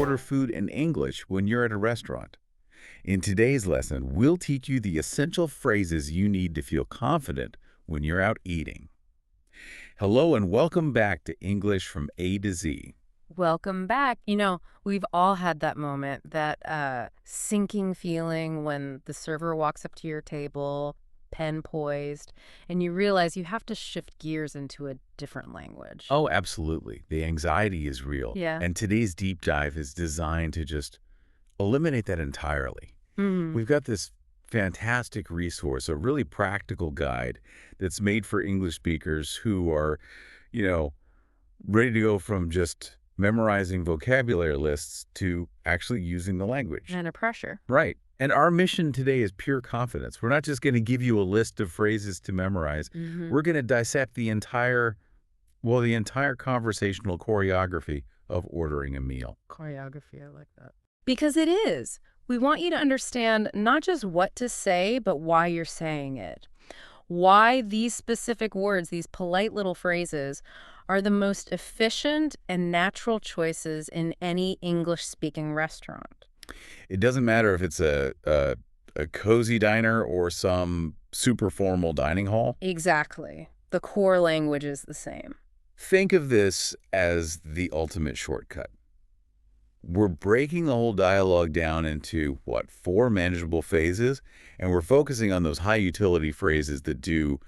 order food in English when you're at a restaurant. In today's lesson, we'll teach you the essential phrases you need to feel confident when you're out eating. Hello and welcome back to English from A to Z. Welcome back. We've all had that moment, that sinking feeling when the server walks up to your table, pen poised, and you realize you have to shift gears into a different language. Oh, absolutely. The anxiety is real. Yeah. And today's deep dive is designed to just eliminate that entirely. Hmm. We've got this fantastic resource, a really practical guide that's made for English speakers who are, you know, ready to go from just memorizing vocabulary lists to actually using the language. And a pressure. Right. And our mission today is pure confidence. We're not just going to give you a list of phrases to memorize. Hmm. We're going to dissect the entire conversational choreography of ordering a meal. Choreography, I like that. Because it is. We want you to understand not just what to say, but why you're saying it. Why these specific words, these polite little phrases, are the most efficient and natural choices in any English-speaking restaurant. It doesn't matter if it's a cozy diner or some super formal dining hall. Exactly. The core language is the same. Think of this as the ultimate shortcut. We're breaking the whole dialogue down into, four manageable phases, and we're focusing on those high-utility phrases that do,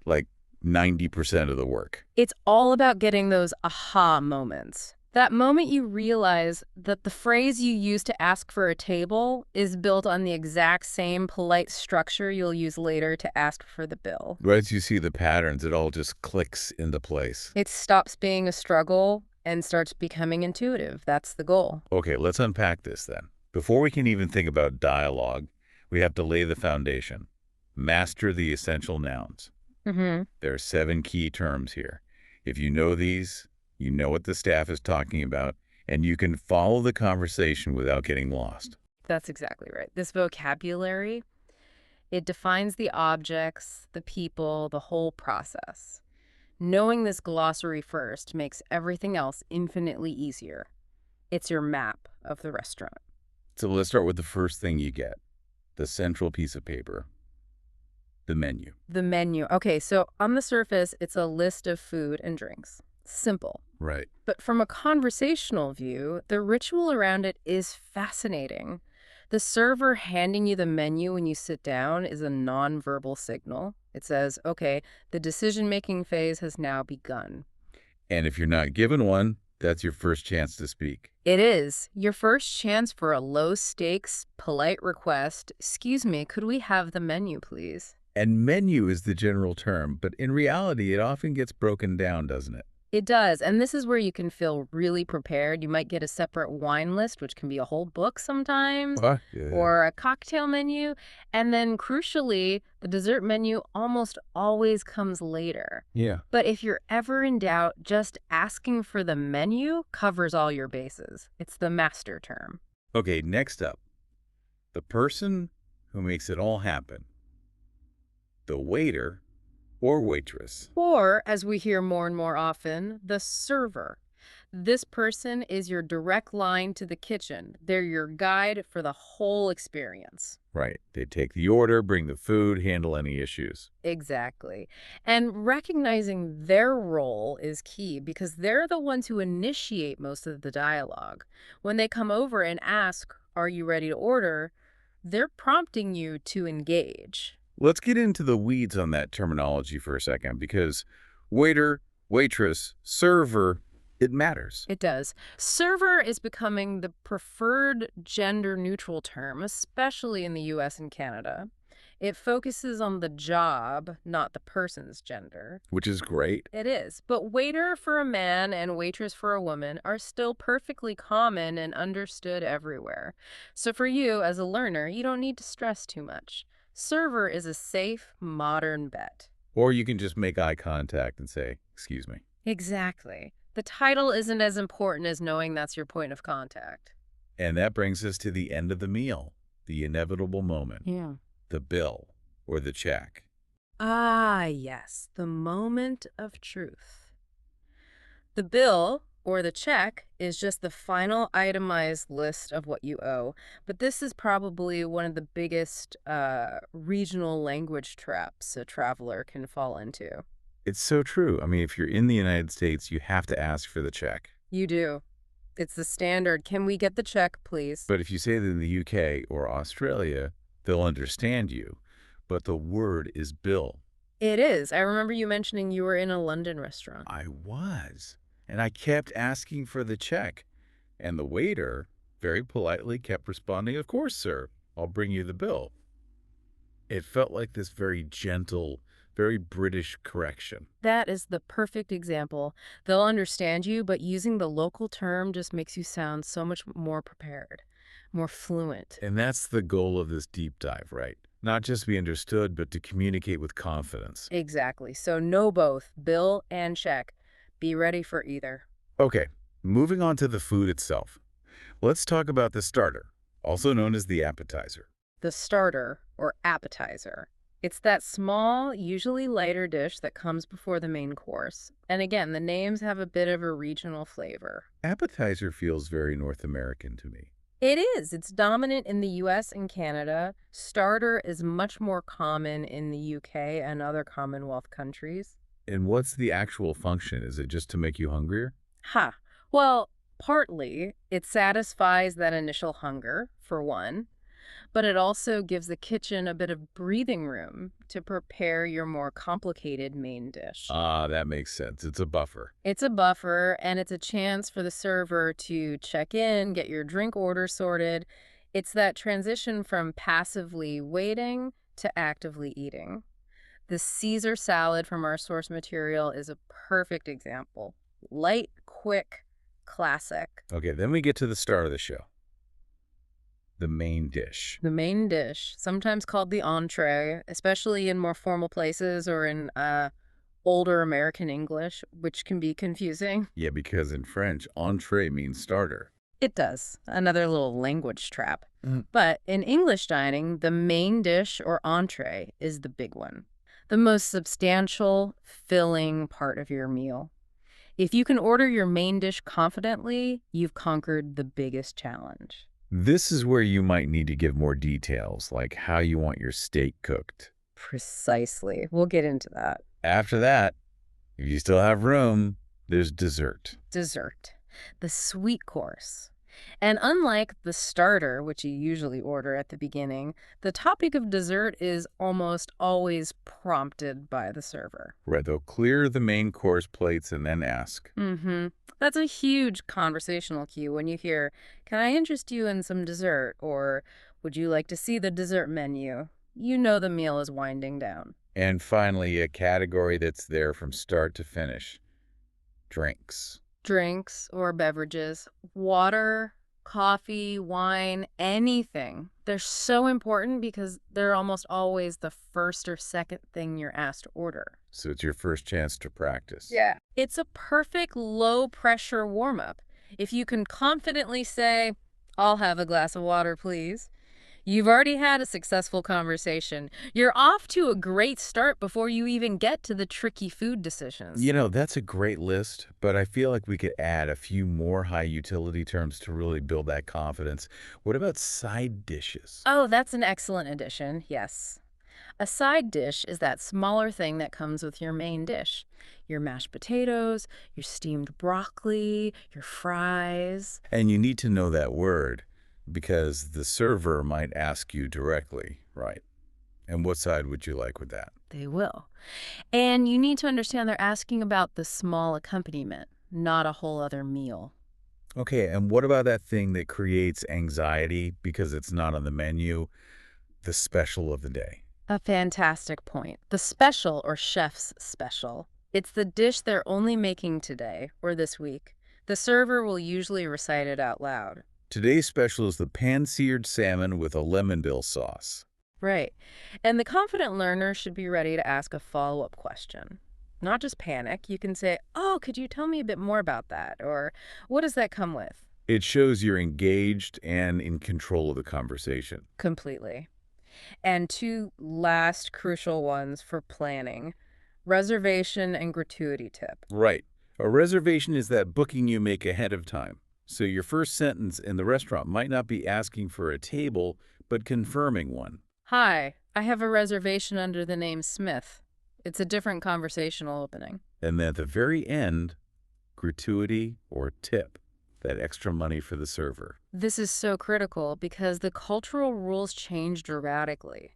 like, 90% of the work. It's all about getting those aha moments. That moment you realize that the phrase you use to ask for a table is built on the exact same polite structure you'll use later to ask for the bill. Right as you see the patterns, it all just clicks into place. It stops being a struggle and starts becoming intuitive. That's the goal. Okay, let's unpack this then. Before we can even think about dialogue, we have to lay the foundation. Master the essential nouns. Mm-hmm. There are 7 key terms here. If you know these, you know what the staff is talking about, and you can follow the conversation without getting lost. That's exactly right. This vocabulary, it defines the objects, the people, the whole process. Knowing this glossary first makes everything else infinitely easier. It's your map of the restaurant. So let's start with the first thing you get, the central piece of paper, the menu. The menu. Okay, so on the surface, it's a list of food and drinks. Simple. Right. But from a conversational view, the ritual around it is fascinating. The server handing you the menu when you sit down is a nonverbal signal. It says, okay, the decision-making phase has now begun. And if you're not given one, that's your first chance to speak. It is your first chance for a low-stakes, polite request. Excuse me, could we have the menu, please? And menu is the general term, but in reality, it often gets broken down, doesn't it? It does, and this is where you can feel really prepared. You might get a separate wine list, which can be a whole book sometimes, What? Yeah. or a cocktail menu, and then crucially, the dessert menu almost always comes later. Yeah. But if you're ever in doubt, just asking for the menu covers all your bases. It's the master term. Okay, next up, the person who makes it all happen. The waiter or waitress. Or, as we hear more and more often, the server. This person is your direct line to the kitchen. They're your guide for the whole experience. Right. They take the order, bring the food, handle any issues. Exactly. And recognizing their role is key because they're the ones who initiate most of the dialogue. When they come over and ask, "Are you ready to order?" they're prompting you to engage. Let's get into the weeds on that terminology for a second because waiter, waitress, server, it matters. It does. Server is becoming the preferred gender-neutral term, especially in the US and Canada. It focuses on the job, not the person's gender. Which is great. It is. But waiter for a man and waitress for a woman are still perfectly common and understood everywhere. So for you, as a learner, you don't need to stress too much. Server is a safe, modern bet. Or you can just make eye contact and say, "Excuse me." Exactly. The title isn't as important as knowing that's your point of contact. And that brings us to the end of the meal, the inevitable moment, Yeah. the bill or the check. Ah, yes, the moment of truth. The bill, or the check is just the final itemized list of what you owe. But this is probably one of the biggest regional language traps a traveler can fall into. It's so true. I mean, if you're in the United States, you have to ask for the check. You do. It's the standard. Can we get the check, please? But if you say that in the UK or Australia, they'll understand you. But the word is bill. It is. I remember you mentioning you were in a London restaurant. I was. And I kept asking for the check. And the waiter very politely kept responding, "Of course, sir. I'll bring you the bill." It felt like this very gentle, very British correction. That is the perfect example. They'll understand you, but using the local term just makes you sound so much more prepared, more fluent. And that's the goal of this deep dive, right? Not just to be understood, but to communicate with confidence. Exactly. So know both, bill and check. Be ready for either. Okay, moving on to the food itself. Let's talk about the starter, also known as the appetizer. The starter, or appetizer. It's that small, usually lighter dish that comes before the main course. And again, the names have a bit of a regional flavor. Appetizer feels very North American to me. It is. It's dominant in the US and Canada. Starter is much more common in the UK and other Commonwealth countries. And what's the actual function? Is it just to make you hungrier? Ha. Well, partly, it satisfies that initial hunger, for one, but it also gives the kitchen a bit of breathing room to prepare your more complicated main dish. Ah, that makes sense. It's a buffer. It's a buffer, and it's a chance for the server to check in, get your drink order sorted. It's that transition from passively waiting to actively eating. The Caesar salad from our source material is a perfect example. Light, quick, classic. Okay, then we get to the star of the show. The main dish. The main dish, sometimes called the entree, especially in more formal places or in older American English, which can be confusing. Yeah, because in French, entree means starter. It does. Another little language trap. Mm. But in English dining, the main dish or entree is the big one. The most substantial, filling part of your meal. If you can order your main dish confidently, you've conquered the biggest challenge. This is where you might need to give more details, like how you want your steak cooked. Precisely. We'll get into that. After that, if you still have room, there's dessert. Dessert. The sweet course. And unlike the starter, which you usually order at the beginning, the topic of dessert is almost always prompted by the server. Right, they'll clear the main course plates and then ask. Mm-hmm. That's a huge conversational cue when you hear, "Can I interest you in some dessert?" Or, "Would you like to see the dessert menu?" You know the meal is winding down. And finally, a category that's there from start to finish. Drinks. Drinks or beverages, water, coffee, wine, anything. They're so important because they're almost always the first or second thing you're asked to order. So it's your first chance to practice. Yeah. It's a perfect low-pressure warm-up. If you can confidently say, "I'll have a glass of water, please," you've already had a successful conversation. You're off to a great start before you even get to the tricky food decisions. You know, that's a great list, but I feel like we could add a few more high utility terms to really build that confidence. What about side dishes? Oh, that's an excellent addition, yes. A side dish is that smaller thing that comes with your main dish. Your mashed potatoes, your steamed broccoli, your fries. And you need to know that word because the server might ask you directly, right? And what side would you like with that? They will. And you need to understand they're asking about the small accompaniment, not a whole other meal. Okay, and what about that thing that creates anxiety because it's not on the menu, the special of the day? A fantastic point. The special or chef's special. It's the dish they're only making today or this week. The server will usually recite it out loud. Today's special is the pan-seared salmon with a lemon dill sauce. Right. And the confident learner should be ready to ask a follow-up question. Not just panic. You can say, "Oh, could you tell me a bit more about that?" Or, "What does that come with?" It shows you're engaged and in control of the conversation. Completely. And two last crucial ones for planning: reservation and gratuity tip. Right. A reservation is that booking you make ahead of time. So your first sentence in the restaurant might not be asking for a table, but confirming one. Hi, I have a reservation under the name Smith. It's a different conversational opening. And then at the very end, gratuity or tip, that extra money for the server. This is so critical because the cultural rules change dramatically.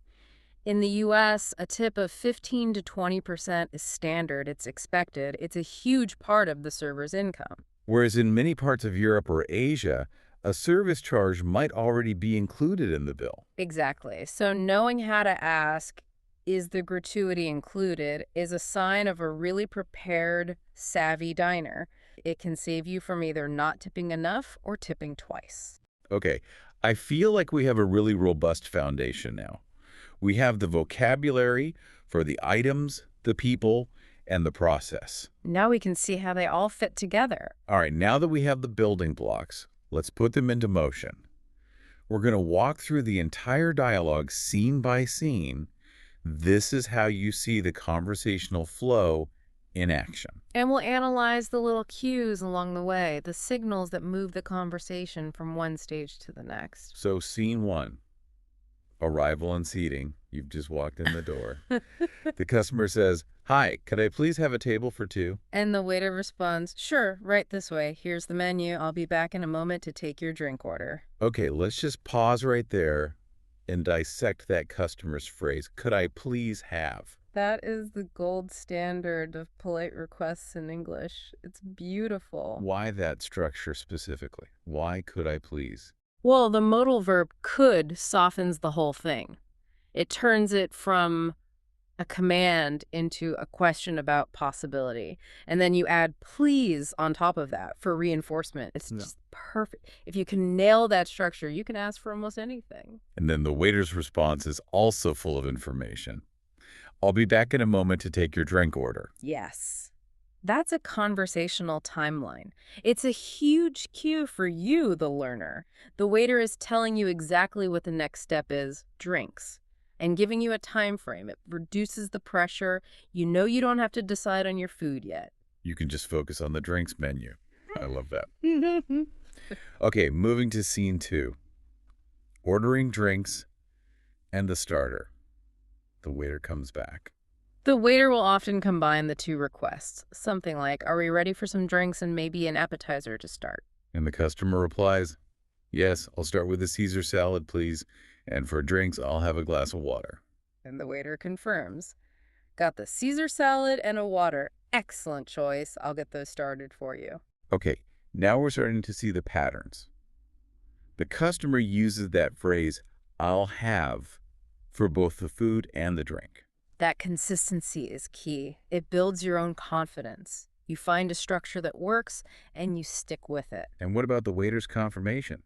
In the US, a tip of 15 to 20% is standard, it's expected. It's a huge part of the server's income. Whereas in many parts of Europe or Asia, a service charge might already be included in the bill. Exactly. So knowing how to ask, is the gratuity included, is a sign of a really prepared, savvy diner. It can save you from either not tipping enough or tipping twice. Okay, I feel like we have a really robust foundation now. We have the vocabulary for the items, the people, and the process. Now we can see how they all fit together. All right, now that we have the building blocks, let's put them into motion. We're going to walk through the entire dialogue scene by scene. This is how you see the conversational flow in action. And we'll analyze the little cues along the way, the signals that move the conversation from one stage to the next. So scene 1, arrival and seating. You've just walked in the door. The customer says, "Hi, could I please have a table for 2?" And the waiter responds, "Sure, right this way. Here's the menu. I'll be back in a moment to take your drink order." Okay, let's just pause right there and dissect that customer's phrase, "Could I please have?" That is the gold standard of polite requests in English. It's beautiful. Why that structure specifically? Why could I please? Well, the modal verb could softens the whole thing. It turns it from a command into a question about possibility. And then you add please on top of that for reinforcement. It's just perfect. If you can nail that structure, you can ask for almost anything. And then the waiter's response is also full of information. "I'll be back in a moment to take your drink order." Yes. That's a conversational timeline. It's a huge cue for you, the learner. The waiter is telling you exactly what the next step is, drinks, and giving you a time frame. It reduces the pressure. You know you don't have to decide on your food yet. You can just focus on the drinks menu. I love that. Okay, moving to scene 2. Ordering drinks and the starter. The waiter comes back. The waiter will often combine the two requests. Something like, "Are we ready for some drinks and maybe an appetizer to start?" And the customer replies, "Yes, I'll start with a Caesar salad, please. And for drinks, I'll have a glass of water." And the waiter confirms, "Got the Caesar salad and a water. Excellent choice. I'll get those started for you." Okay, now we're starting to see the patterns. The customer uses that phrase, "I'll have," for both the food and the drink. That consistency is key. It builds your own confidence. You find a structure that works, and you stick with it. And what about the waiter's confirmation?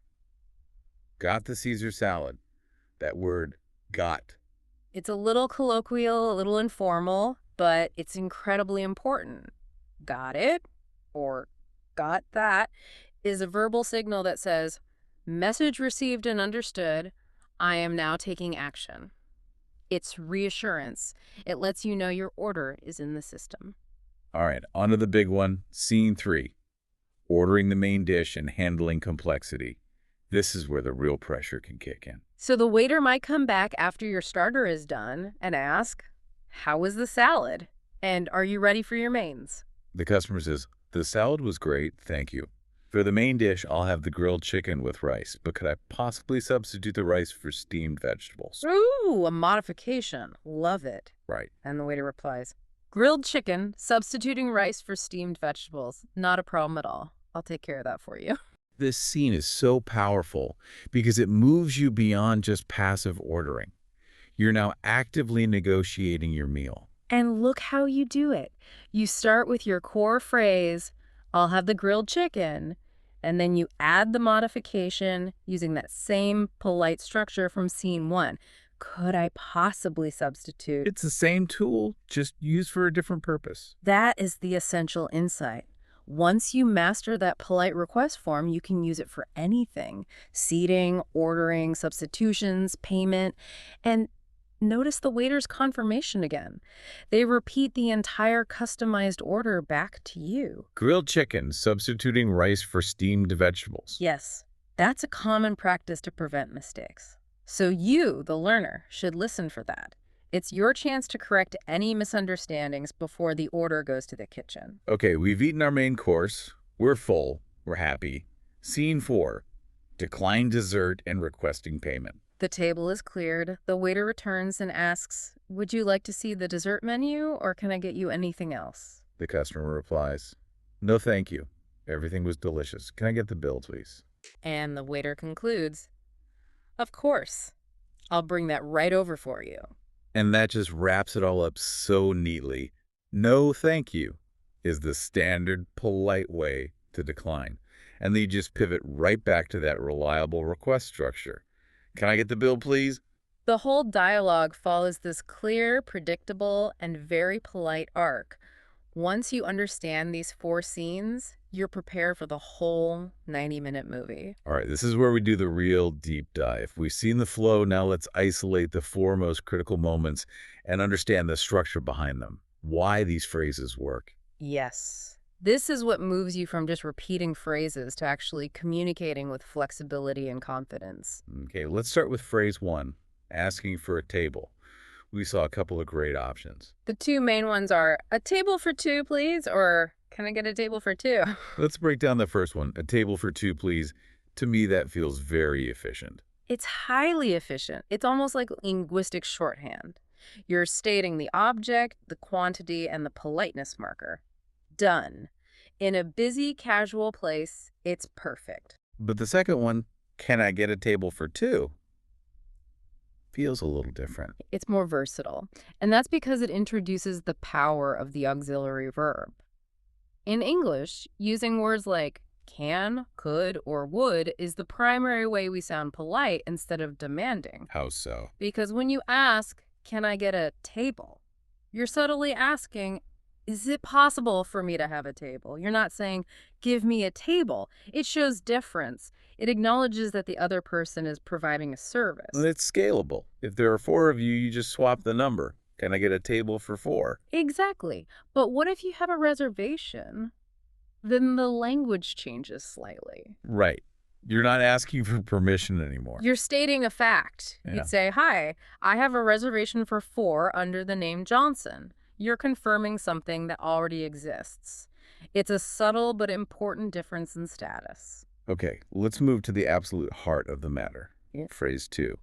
"Got the Caesar salad." That word, got. It's a little colloquial, a little informal, but it's incredibly important. Got it, or got that, is a verbal signal that says, message received and understood, I am now taking action. It's reassurance. It lets you know your order is in the system. All right, on to the big one, scene 3. Ordering the main dish and handling complexity. This is where the real pressure can kick in. So the waiter might come back after your starter is done and ask, how was the salad? And are you ready for your mains? The customer says, "The salad was great, thank you. For the main dish, I'll have the grilled chicken with rice, but could I possibly substitute the rice for steamed vegetables?" Ooh, a modification. Love it. Right. And the waiter replies, grilled chicken, substituting rice for steamed vegetables. Not a problem at all. I'll take care of that for you. This scene is so powerful because it moves you beyond just passive ordering. You're now actively negotiating your meal. And look how you do it. You start with your core phrase, I'll have the grilled chicken, and then you add the modification using that same polite structure from scene 1. Could I possibly substitute? It's the same tool, just used for a different purpose. That is the essential insight. Once you master that polite request form, you can use it for anything. Seating, ordering, substitutions, payment. And Notice the waiter's confirmation again. They repeat the entire customized order back to you. Grilled chicken, substituting rice for steamed vegetables. Yes, that's a common practice to prevent mistakes. So you, the learner, should listen for that. It's your chance to correct any misunderstandings before the order goes to the kitchen. Okay, we've eaten our main course. We're full. We're happy. Scene 4. Decline dessert and requesting payment. The table is cleared. The waiter returns and asks, "Would you like to see the dessert menu, or can I get you anything else?" The customer replies, "No, thank you. Everything was delicious. Can I get the bill, please?" And the waiter concludes, "Of course. I'll bring that right over for you." And that just wraps it all up so neatly. No, thank you is the standard, polite way to decline. And then you just pivot right back to that reliable request structure. Can I get the bill, please? The whole dialogue follows this clear, predictable, and very polite arc. Once you understand these 4 scenes, you're prepared for the whole 90-minute movie. All right, this is where we do the real deep dive. We've seen the flow, now let's isolate the 4 most critical moments and understand the structure behind them, why these phrases work. Yes. This is what moves you from just repeating phrases to actually communicating with flexibility and confidence. Okay, let's start with phrase 1, asking for a table. We saw a couple of great options. The 2 main ones are, "A table for 2, please," or "Can I get a table for 2?" Let's break down the first one. A table for 2, please. To me, that feels very efficient. It's highly efficient. It's almost like linguistic shorthand. You're stating the object, the quantity, and the politeness marker. Done. In a busy, casual place, it's perfect. But the second one, can I get a table for 2? Feels a little different. It's more versatile, and that's because it introduces the power of the auxiliary verb. In English, using words like can, could, or would is the primary way we sound polite instead of demanding. How so? Because when you ask, "Can I get a table?" you're subtly asking, "Is it possible for me to have a table?" You're not saying, "Give me a table." It shows difference. It acknowledges that the other person is providing a service. And it's scalable. If there are 4 of you, you just swap the number. Can I get a table for 4? Exactly. But what if you have a reservation? Then the language changes slightly. Right. You're not asking for permission anymore. You're stating a fact. Yeah. You'd say, "Hi, I have a reservation for 4 under the name Johnson." You're confirming something that already exists. It's a subtle but important difference in status. Okay, let's move to the absolute heart of the matter. Yeah. Phrase 2.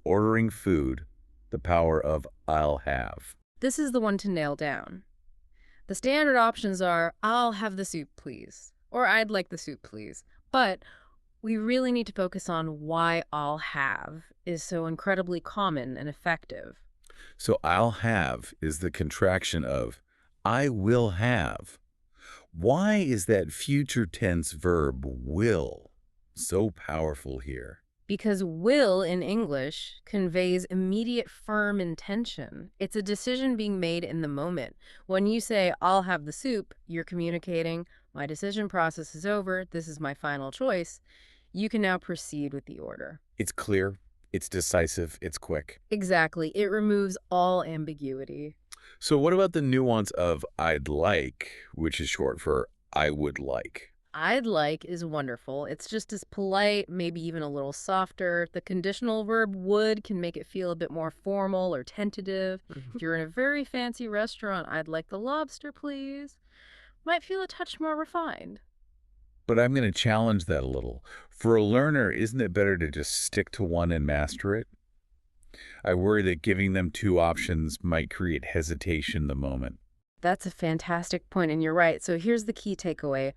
Ordering food, the power of I'll have. This is the one to nail down. The standard options are, "I'll have the soup, please," or "I'd like the soup, please." But we really need to focus on why "I'll have" is so incredibly common and effective. So I'll have is the contraction of I will have. Why is that future tense verb will so powerful here? Because will in English conveys immediate firm intention. It's a decision being made in the moment. When you say, "I'll have the soup," you're communicating, "My decision process is over. This is my final choice." You can now proceed with the order. It's clear, it's decisive, it's quick. Exactly. It removes all ambiguity. So what about the nuance of I'd like, which is short for I would like? "I'd like" is wonderful. It's just as polite, maybe even a little softer. The conditional verb would can make it feel a bit more formal or tentative. If you're in a very fancy restaurant, "I'd like the lobster, please," might feel a touch more refined. But I'm going to challenge that a little. For a learner, isn't it better to just stick to one and master it? I worry that giving them 2 options might create hesitation in the moment. That's a fantastic point, and you're right. So here's the key takeaway.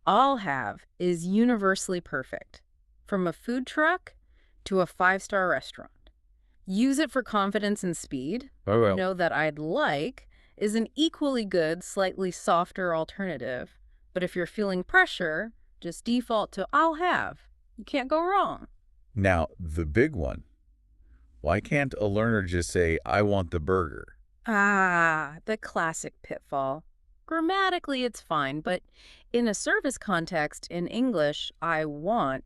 "I'll have" is universally perfect, from a food truck to a 5-star restaurant. Use it for confidence and speed. Oh, well. Know that "I'd like" is an equally good, slightly softer alternative. But if you're feeling pressure, just default to "I'll have." You can't go wrong. Now, the big one. Why can't a learner just say, I want the burger? Ah, the classic pitfall. Grammatically, it's fine, but in a service context in English, "I want"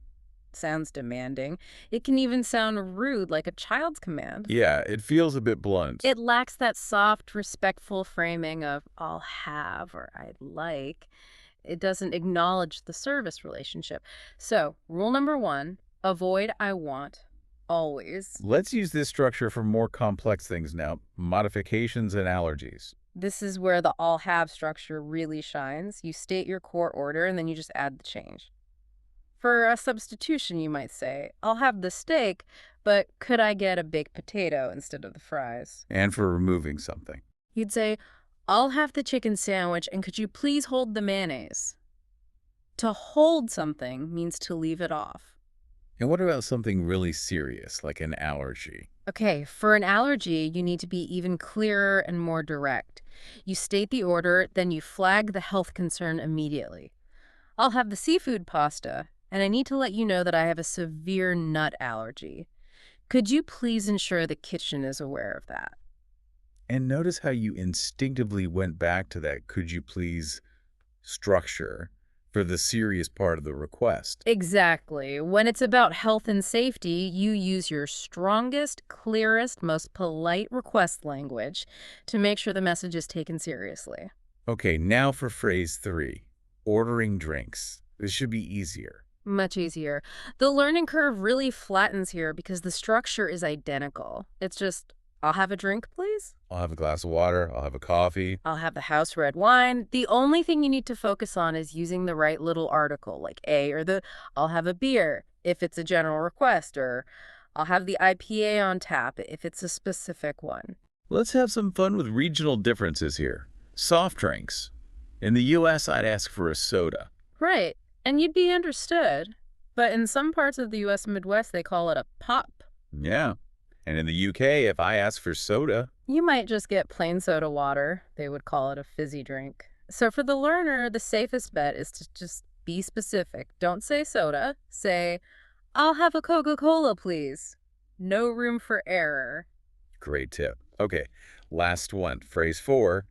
sounds demanding. It can even sound rude, like a child's command. Yeah, it feels a bit blunt. It lacks that soft, respectful framing of "I'll have" or "I'd like." It doesn't acknowledge the service relationship. So, rule number one, avoid "I want" always. Let's use this structure for more complex things now, modifications and allergies. This is where the "I'll have" structure really shines. You state your core order and then you just add the change. For a substitution, you might say, "I'll have the steak, but could I get a baked potato instead of the fries?" And for removing something. You'd say, "I'll have the chicken sandwich, and could you please hold the mayonnaise?" To hold something means to leave it off. And what about something really serious, like an allergy? Okay, for an allergy, you need to be even clearer and more direct. You state the order, then you flag the health concern immediately. "I'll have the seafood pasta, and I need to let you know that I have a severe nut allergy. Could you please ensure the kitchen is aware of that?" And notice how you instinctively went back to that "could you please" structure for the serious part of the request. Exactly. When it's about health and safety, you use your strongest, clearest, most polite request language to make sure the message is taken seriously. Okay, now for phrase 3, ordering drinks. This should be easier. Much easier. The learning curve really flattens here because the structure is identical. It's just, "I'll have a drink, please." I'll have a glass of water, I'll have a coffee. "I'll have the house red wine." The only thing you need to focus on is using the right little article, like a or the "I'll have a beer" if it's a general request, or "I'll have the IPA on tap" if it's a specific one. Let's have some fun with regional differences here. Soft drinks. In the US, I'd ask for a soda. Right. And you'd be understood. But in some parts of the U.S. Midwest, they call it a pop. Yeah. And in the UK, if I ask for soda, You might just get plain soda water. They would call it a fizzy drink. So for the learner, the safest bet is to just be specific. Don't say soda. Say, "I'll have a Coca-Cola, please." No room for error. great tip. Okay, last one. Phrase 4,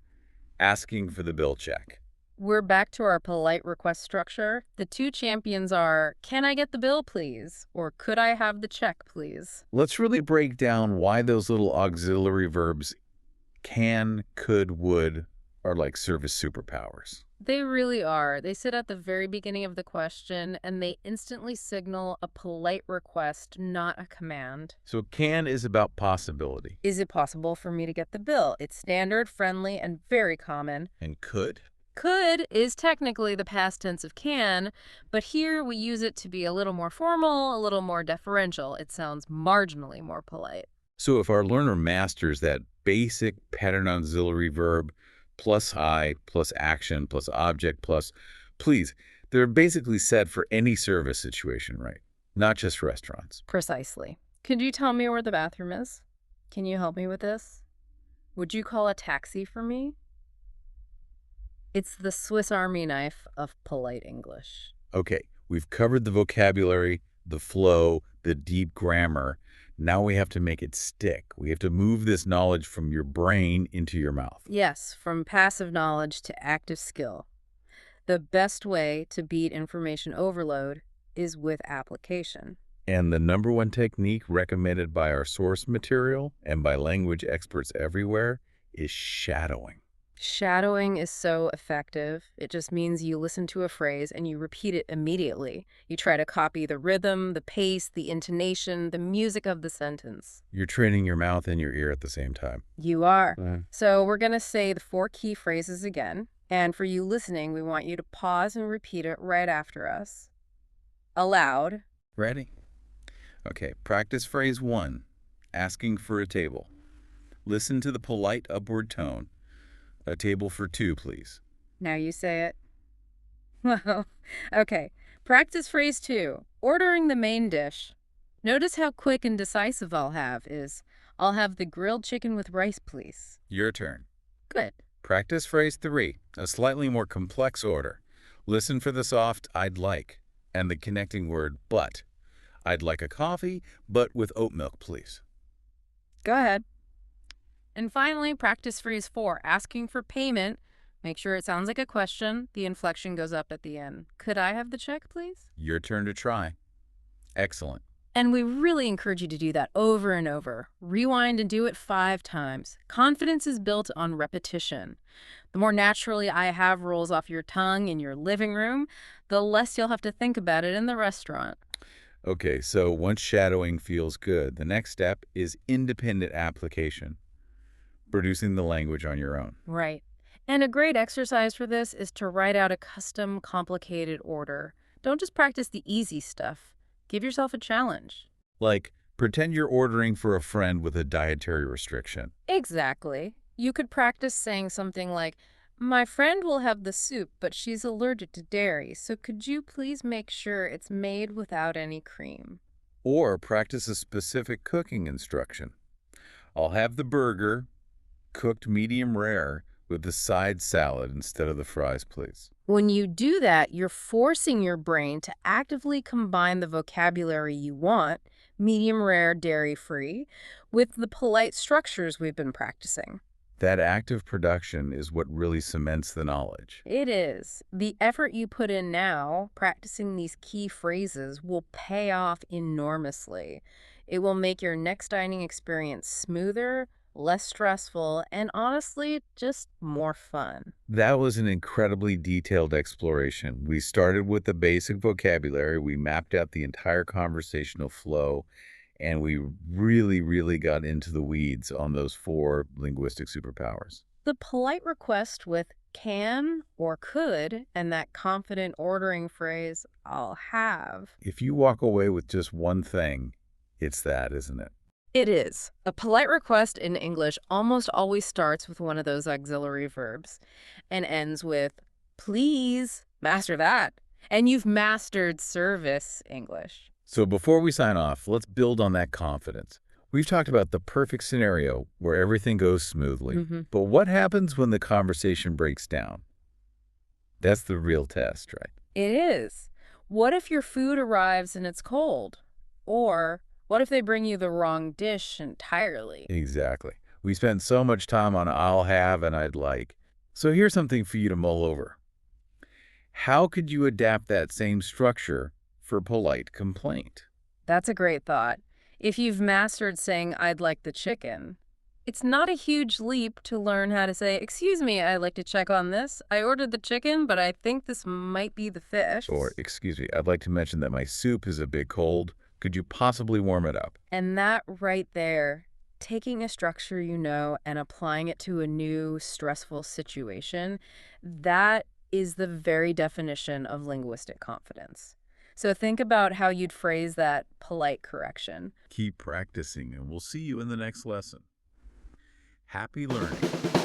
asking for the bill check. We're back to our polite request structure. The two champions are, "Can I get the bill, please?" or "Could I have the check, please?" Let's really break down why those little auxiliary verbs can, could, would are like service superpowers. They really are. They sit at the very beginning of the question, and they instantly signal a polite request, not a command. So can is about possibility. Is it possible for me to get the bill? It's standard, friendly, and very common. And could? Could is technically the past tense of can, but here we use it to be a little more formal, a little more deferential. It sounds marginally more polite. So if our learner masters that basic pattern auxiliary verb plus I plus action plus object plus please, they're basically set for any service situation, right? Not just restaurants. Precisely. Could you tell me where the bathroom is? Can you help me with this? Would you call a taxi for me? It's the Swiss Army knife of polite English. Okay, we've covered the vocabulary, the flow, the deep grammar. Now we have to make it stick. We have to move this knowledge from your brain into your mouth. Yes, from passive knowledge to active skill. The best way to beat information overload is with application. And the number one technique recommended by our source material and by language experts everywhere is shadowing. Shadowing is so effective. It just means you listen to a phrase and you repeat it immediately. You try to copy the rhythm, the pace, the intonation, the music of the sentence. You're training your mouth and your ear at the same time. You are. Mm. So we're going to say the 4 key phrases again. And for you listening, we want you to pause and repeat it right after us. Aloud. Ready? Okay, practice phrase 1, asking for a table. Listen to the polite upward tone. A table for 2, please. Now you say it. Well, okay. Practice phrase 2, ordering the main dish. Notice how quick and decisive I'll have is, "I'll have the grilled chicken with rice, please." Your turn. Good. Practice phrase 3, a slightly more complex order. Listen for the soft "I'd like" and the connecting word "but." I'd like a coffee, but with oat milk, please. Go ahead. And finally, practice phrase 4, asking for payment. Make sure it sounds like a question. The inflection goes up at the end. "Could I have the check, please?" Your turn to try. Excellent. And we really encourage you to do that over and over. Rewind and do it 5 times. Confidence is built on repetition. The more naturally I have rolls off your tongue in your living room, the less you'll have to think about it in the restaurant. Okay, so once shadowing feels good, the next step is independent application, producing the language on your own. Right. And a great exercise for this is to write out a custom, complicated order. Don't just practice the easy stuff. Give yourself a challenge. Like, pretend you're ordering for a friend with a dietary restriction. Exactly. You could practice saying something like, "My friend will have the soup, but she's allergic to dairy, so could you please make sure it's made without any cream?" Or practice a specific cooking instruction. I'll have the burger, cooked medium rare, with the side salad instead of the fries, please. When you do that, you're forcing your brain to actively combine the vocabulary you want, medium rare, dairy-free, with the polite structures we've been practicing. That active production is what really cements the knowledge. It is. The effort you put in now, practicing these key phrases, will pay off enormously. It will make your next dining experience smoother, less stressful, and honestly, just more fun. That was an incredibly detailed exploration. We started with the basic vocabulary, we mapped out the entire conversational flow, and we really got into the weeds on those 4 linguistic superpowers. The polite request with can or could and that confident ordering phrase, "I'll have." If you walk away with just one thing, it's that, isn't it? It is. A polite request in English almost always starts with one of those auxiliary verbs and ends with, "Please, master that." And you've mastered service English. So before we sign off, let's build on that confidence. We've talked about the perfect scenario where everything goes smoothly. But what happens when the conversation breaks down? That's the real test, right? It is. What if your food arrives and it's cold? Or what if they bring you the wrong dish entirely? Exactly. We spent so much time on I'll have and I'd like. So here's something for you to mull over. How could you adapt that same structure for polite complaint? That's a great thought. If you've mastered saying, "I'd like the chicken," it's not a huge leap to learn how to say, "Excuse me, I'd like to check on this. I ordered the chicken, but I think this might be the fish." Or, excuse me, I'd like to mention that my soup is a bit cold. Could you possibly warm it up? And that right there, taking a structure you know and applying it to a new stressful situation, that is the very definition of linguistic confidence. So think about how you'd phrase that polite correction. Keep practicing, and we'll see you in the next lesson. Happy learning.